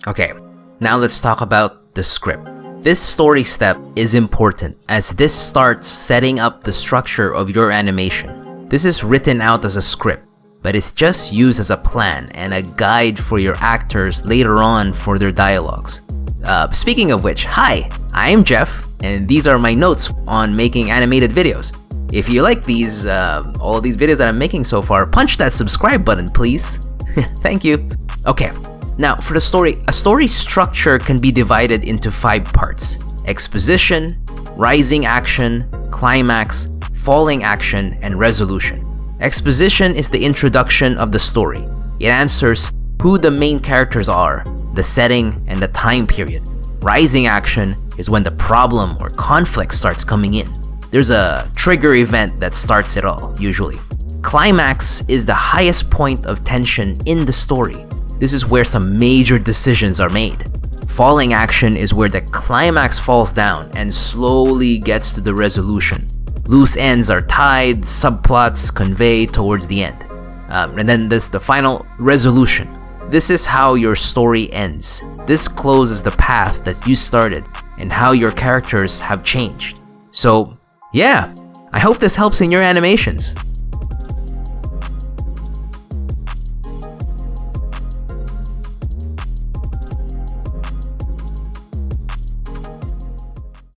Okay, now let's talk about the script. This story step is important as this starts setting up the structure of your animation. This is written out as a script, but it's just used as a plan and a guide for your actors later on for their dialogues. Speaking of which, hi, I'm Jeff, and these are my notes on making animated videos. If you like these, all of these videos that I'm making so far, punch that subscribe button, please. Thank you. Okay, now for the story, a story structure can be divided into 5 parts: exposition, rising action, climax, falling action, and resolution. Exposition is the introduction of the story. It answers who the main characters are, the setting, and the time period. Rising action is when the problem or conflict starts coming in. There's a trigger event that starts it all, usually. Climax is the highest point of tension in the story. This is where some major decisions are made. Falling action is where the climax falls down and slowly gets to the resolution. Loose ends are tied, subplots convey towards the end. And then there's the final resolution. This is how your story ends. This closes the path that you started and how your characters have changed. So, yeah, I hope this helps in your animations.